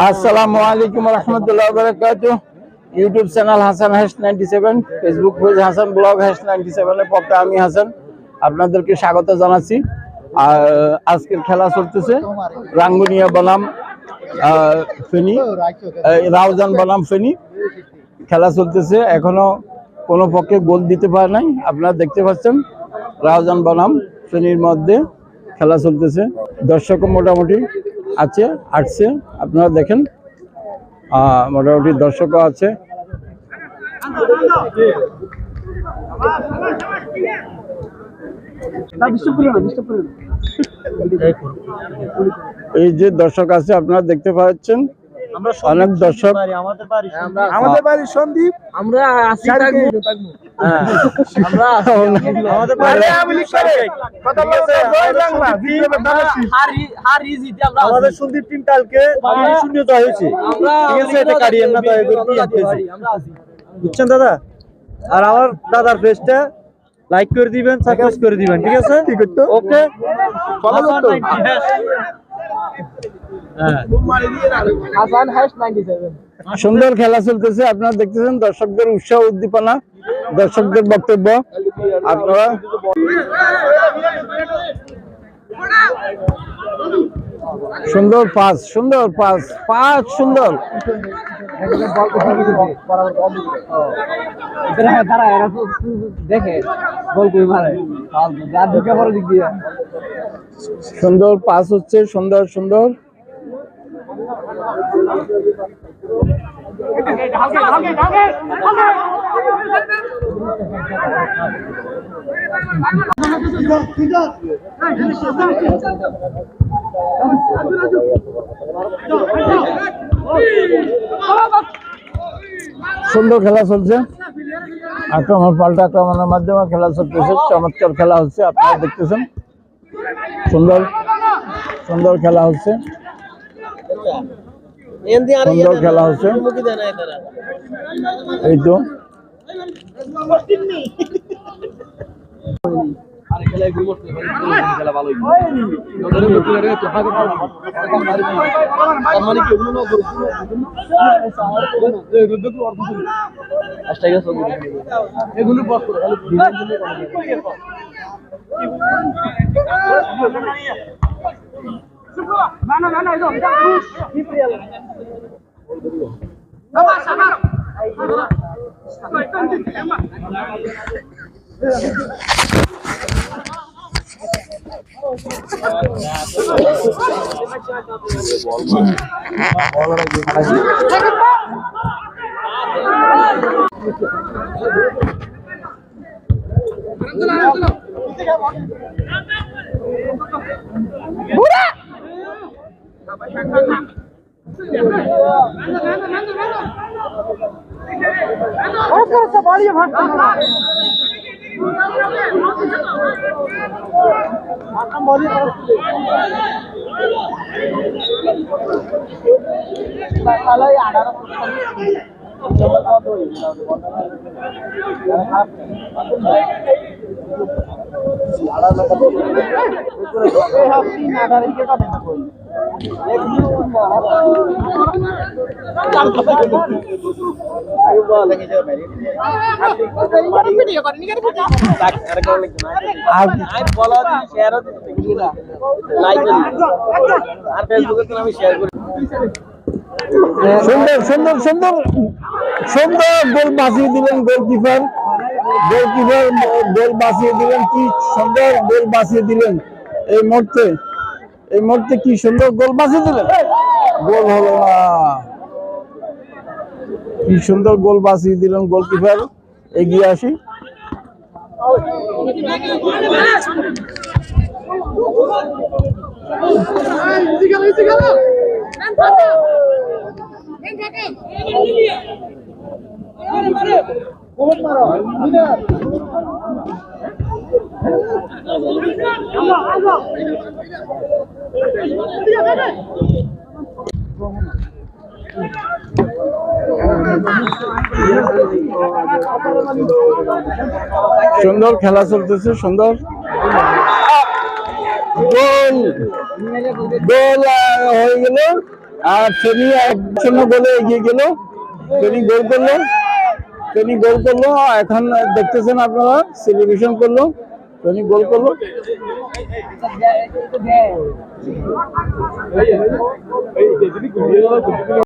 আসসালামু আলাইকুম রহমতুল্লাহ বারাকাতুহু। YouTube channel Hasan hash 97, Facebook page Hasan blog hash 97 এর পক্ষে আমি হাসান আপনাদেরকে স্বাগত জানাচ্ছি। আর আজকের খেলা চলতেছে রাঙ্গুনিয়া বনাম ফেনী, রাউজান বনাম ফেনী খেলা চলতেছে। এখনো কোনো পক্ষে গোল দিতে পারে নাই। আপনারা দেখতে পাচ্ছেন রাউজান বনাম ফেনীর মধ্যে খেলা চলতেছে। দর্শক মোটামুটি আসছে আপনারা দেখেন, মোটামুটি দর্শকও আছে। এই যে দর্শক আছে আপনারা দেখতে পাচ্ছেন, অনেক দর্শক। আমাদের বাড়ি সন্দীপ, আমরা আছি থাকবো। আমরা আমাদের বাড়ি আমাদের সন্দীপ টিম কালকে 0 জয় হয়েছে। ঠিক আছে, এটা কাটিয়ে না দয়া করে বুঝছেন দাদা। আর আমার দাদার পেজটা লাইক করে দিবেন, সাবস্ক্রাইব করে দিবেন। ঠিক আছে, ওকে। সুন্দর খেলা চলতেছে, আপনারা দেখতেছেন দর্শকদের উৎসাহ উদ্দীপনা, দর্শকদের বক্তব্য। আপনারা সুন্দর পাস, সুন্দর পাস, সুন্দর। সুন্দর পাস হচ্ছে, সুন্দর সুন্দর। সুন্দর খেলা চলছে, আক্রমণ পাল্টা আক্রমণের মাধ্যমে খেলা চলতেছে। চমৎকার খেলা হচ্ছে, আপনারা দেখতেছেন। সুন্দর সুন্দর খেলা হচ্ছে, সুন্দর খেলা হচ্ছে। এই তো সুন্দর সুন্দর সুন্দর সুন্দর গোল বাঁচিয়ে দিলেন গোলকিপার। গোল বাঁচিয়ে দিলেন, কি সুন্দর গোল বাঁচিয়ে দিলেন। এই মুহূর্তে কি সুন্দর গোল বাঁচিয়ে দিলেন। গোল হলো না, কি সুন্দর গোল বাঁচিয়ে দিলেন গোলকিপার। এগিয়ে আসি। সুন্দর খেলা চলতেছে, সুন্দর গোল গোল হয়ে গেল, আর ফেনী 1-0 গোলে এগিয়ে গেল। ফেনী গোল করলো, ফেনী গোল করলো। এখন দেখতেছেন আপনারা, সেলিব্রেশন করলো, ফেনী গোল করলো।